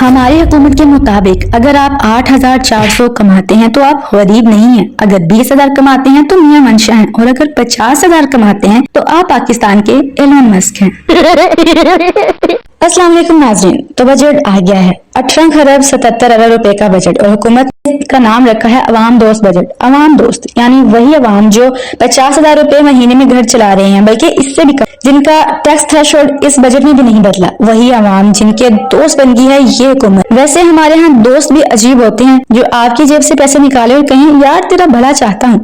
हमारी हुकूमत के मुताबिक अगर आप 8,400 कमाते हैं तो आप गरीब नहीं हैं, अगर 20,000 कमाते हैं तो मियां मंशा हैं, और अगर 50,000 कमाते हैं तो आप पाकिस्तान के एलन मस्क हैं। अस्सलाम वालेकुम नाज़रीन, तो बजट आ गया है 18 खरब 77 अरब रुपए का बजट, और हुकूमत का नाम रखा है अवाम दोस्त बजट। अवाम दोस्त यानी वही अवाम जो 50,000 रुपए महीने में घर चला रहे हैं, बल्कि इससे भी कम, जिनका टैक्स थ्रेशोल्ड इस बजट में भी नहीं बदला, वही अवाम जिनके दोस्त बन गई है ये हुकूमत। वैसे हमारे यहाँ दोस्त भी अजीब होते हैं जो आपकी जेब से पैसे निकाले और कहें यार तेरा भला चाहता हूँ।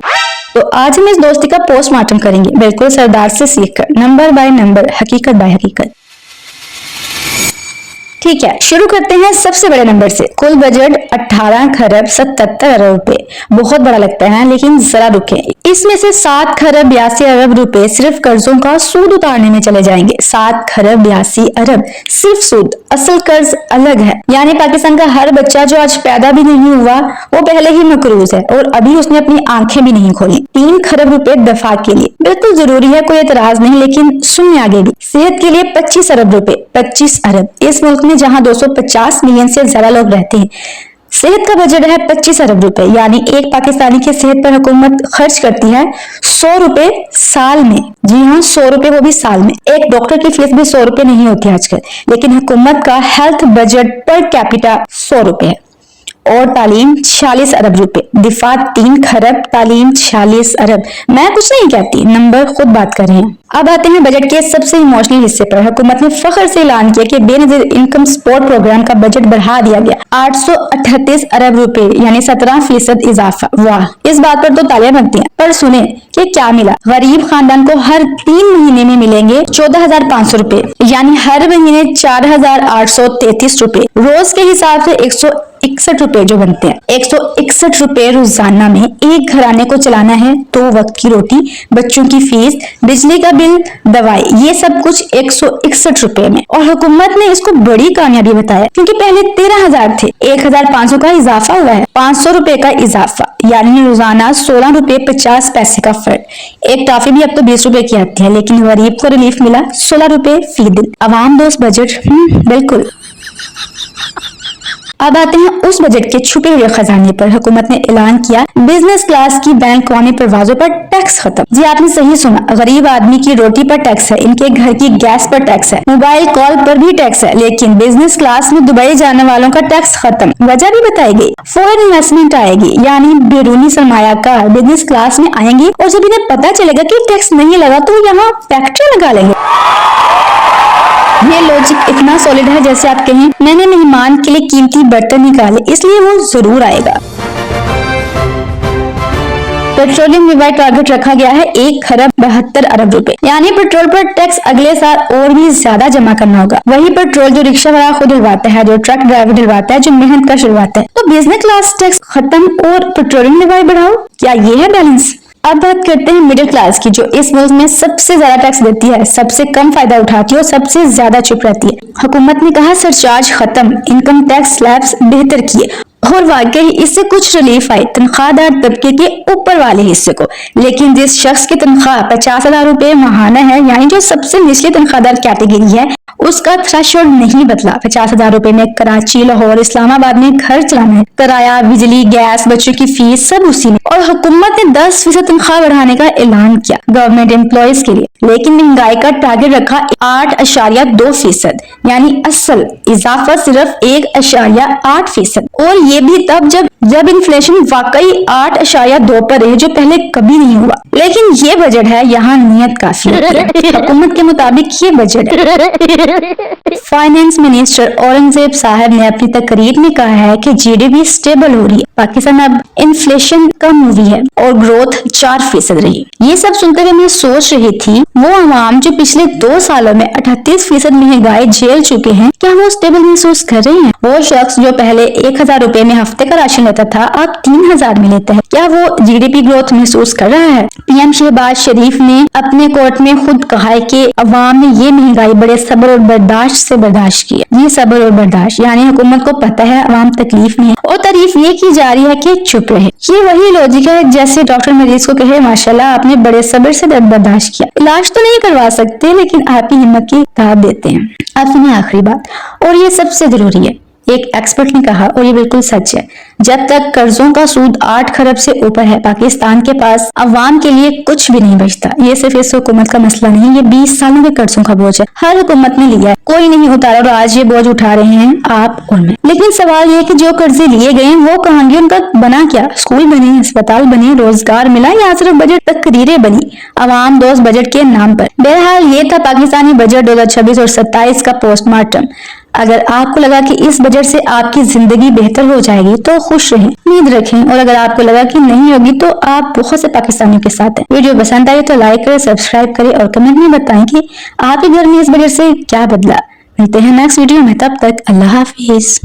तो आज हम इस दोस्ती का पोस्टमार्टम करेंगे, बिल्कुल सरदार से सीखकर, नंबर बाय नंबर, हकीकत बाय हकीकत। ठीक है, शुरू करते हैं सबसे बड़े नंबर से। कुल बजट 18 खरब 77 अरब रुपए, बहुत बड़ा लगता है लेकिन जरा रुके, इसमें से 7 खरब 82 अरब रुपए सिर्फ कर्जों का सूद उतारने में चले जाएंगे। 7 खरब 82 अरब सिर्फ सूद, असल कर्ज अलग है। यानी पाकिस्तान का हर बच्चा जो आज पैदा भी नहीं हुआ वो पहले ही मकरूज है और अभी उसने अपनी आंखें भी नहीं खोली। 3 खरब रुपए दफा के लिए, बिल्कुल जरूरी है, कोई एतराज नहीं, लेकिन सुनिए आगे भी। सेहत के लिए 25 अरब रुपए, 25 अरब, इस मुल्क में जहां 250 मिलियन से ज्यादा लोग रहते हैं, सेहत का बजट है 25 अरब रुपए। यानी एक पाकिस्तानी की सेहत पर हुकूमत खर्च करती है 100 रुपए साल में। जी हाँ, 100 रुपए, वो भी साल में। एक डॉक्टर की फीस भी 100 रुपए नहीं होती आजकल, लेकिन हुकूमत का हेल्थ बजट पर कैपिटा 100 रुपए है। और तालीम 46 अरब रुपए, दिफा 3 खरब, तालीम 46 अरब। मैं कुछ नहीं कहती, नंबर खुद बात कर रहे हैं। अब आते हैं बजट के सबसे इमोशनल हिस्से पर। हुकूमत ने फख्र से ऐलान किया कि बेनजीर इनकम सपोर्ट प्रोग्राम का बजट बढ़ा दिया गया 838 अरब रुपए, यानी 17% इजाफा। वाह, इस बात पर तो तालियां बनती हैं। पर सुने कि क्या मिला। गरीब खानदान को हर 3 महीने में मिलेंगे 14,500 रुपए, यानी हर महीने 4,833 रुपए। रोज के हिसाब से 161 रुपए जो बनते हैं। 161 रुपए रोजाना में एक घराने को चलाना है, 2 वक्त की रोटी, बच्चों की फीस, बिजली का बिल, दवाई, ये सब कुछ 161 रुपए में। और हुकूमत ने इसको बड़ी कामयाबी बताया, क्योंकि पहले 13,000 थे, 1,500 का इजाफा हुआ है, 500 रुपए का इजाफा, यानी रोजाना 16 रुपए 50 पैसे का फर्क। एक टॉफी भी अब तो 20 रुपए की आती है, लेकिन गरीब को रिलीफ मिला 16 रुपए फी दिन। अवाम दोस्त बजट, बिल्कुल। अब आते हैं उस बजट के छुपे हुए खजाने पर। हुकूमत ने ऐलान किया बिजनेस क्लास की बैंक वाली परवाजों पर टैक्स खत्म। जी आपने सही सुना, गरीब आदमी की रोटी पर टैक्स है, इनके घर की गैस पर टैक्स है, मोबाइल कॉल पर भी टैक्स है, लेकिन बिजनेस क्लास में दुबई जाने वालों का टैक्स खत्म। वजह भी बताई गई, फॉरेन इन्वेस्टमेंट आएगी, यानी बैरूनी सरमायाकार बिजनेस क्लास में आएंगे, और जब इन्हें पता चलेगा कि टैक्स नहीं लगा तो यहाँ फैक्ट्री लगा लेंगे। ये लॉजिक इतना सॉलिड है जैसे आप कहें मैंने मेहमान के लिए कीमती बर्तन निकाले इसलिए वो जरूर आएगा। पेट्रोलियम विभाग टारगेट रखा गया है 1 खरब 72 अरब रुपए, यानी पेट्रोल पर टैक्स अगले साल और भी ज्यादा जमा करना होगा। वही पेट्रोल जो रिक्शा वाला खुद डलवाता है, जो ट्रक ड्राइवर डलवाता है, जो मेहनत का शुरुआत है। तो बिजनेस क्लास टैक्स खत्म और पेट्रोलियम विभाग बढ़ाओ, क्या ये है बैलेंस? अब बात करते हैं मिडिल क्लास की, जो इस मुल्क में सबसे ज्यादा टैक्स देती है, सबसे कम फायदा उठाती है और सबसे ज्यादा चुप रहती है। हुकूमत ने कहा सरचार्ज खत्म, इनकम टैक्स स्लैब्स बेहतर किए, और वाकई इससे कुछ रिलीफ आई तनख्वाहदार तबके के ऊपर वाले हिस्से को। लेकिन जिस शख्स की तनख्वाह 50,000 रुपए माहाना है, यानी जो सबसे निचली तनख्वाहदार कैटेगरी है, उसका थ्रेशोल्ड नहीं बदला। 50,000 रुपए में कराची, लाहौर, इस्लामाबाद में घर चलाना है, किराया, बिजली, गैस, बच्चों की फीस सब उसी में। और हुकूमत ने 10% तनख्वाह बढ़ाने का ऐलान किया गवर्नमेंट एम्प्लॉयज के लिए, लेकिन महंगाई का टारगेट रखा 8.2%, यानी असल इजाफा सिर्फ 1.8%। और ये भी तब जब इन्फ्लेशन वाकई 8.2 पर है, जो पहले कभी नहीं हुआ। लेकिन ये बजट है, यहाँ नियत काफी है। हुकूमत के मुताबिक ये बजट है। फाइनेंस मिनिस्टर औरंगजेब साहब ने अपनी तकरीर में कहा है कि जीडीपी स्टेबल हो रही है, पाकिस्तान अब इन्फ्लेशन कम हुई है और ग्रोथ 4% रही। ये सब सुनते हुए मैं सोच रही थी, वो अवाम जो पिछले 2 सालों में 38% महंगाई झेल चुके हैं, क्या वो स्टेबल महसूस कर रहे हैं? वो शख्स जो पहले 1,000 रुपए में हफ्ते का राशन लेता था, अब 3,000 में लेता है, क्या वो जीडीपी ग्रोथ महसूस कर रहा है? पीएम शहबाज शरीफ ने अपने कोर्ट में खुद कहा है कि अवाम ने ये महंगाई बड़े सब्र और बर्दाश्त से बर्दाश्त किया। ये सब्र और बर्दाश्त, यानी हुकूमत को पता है अवाम तकलीफ में है और तारीफ ये की जा रही है कि चुप रहे। ये वही लॉजिक है जैसे डॉक्टर मरीज को कहे माशाल्लाह आपने बड़े सब्र से दर्द बर्दाश्त किया। इलाज तो नहीं करवा सकते, लेकिन आपकी हिम्मत की दाद देते हैं। अब सुनिए आखिरी बात, और ये सबसे जरूरी है, ایک ایکسپرٹ نے کہا اور یہ بالکل سچ ہے، جب تک قرضوں کا سود 8 خرب سے اوپر ہے پاکستان کے پاس عوام کے لیے کچھ بھی نہیں بچتا۔ یہ صرف اس حکومت کا مسئلہ نہیں، یہ 20 سالوں کے قرضوں کا بوجھ ہے، ہر حکومت نے لیا ہے، کوئی نہیں اتارا اور آج یہ بوجھ اٹھا رہے ہیں آپ اور میں۔ لیکن سوال یہ کہ جو قرضے لیے گئے ہیں وہ کہاں گئے، ان کا بنا کیا؟ اسکول بنے، اسپتال بنے، روزگار ملا یا صرف بجٹ تقریریں بنی عوام دوست بجٹ کے نام پر؟ بہرحال یہ تھا پاکستانی بجٹ 2026 اور 27 کا پوسٹ مارٹم۔ اگر آپ کو لگا کہ اس بجٹ سے آپ کی زندگی بہتر ہو جائے گی تو خوش رہیں، امید رکھیں، اور اگر آپ کو لگا کہ نہیں ہوگی تو آپ بہت سے پاکستانیوں کے ساتھ ہیں۔ ویڈیو پسند آئی تو لائک کریں، سبسکرائب کریں اور کمنٹ میں بتائیں کہ آپ کے گھر میں اس بجٹ سے کیا بدلا۔ ملتے ہیں نیکسٹ ویڈیو میں، تب تک اللہ حافظ۔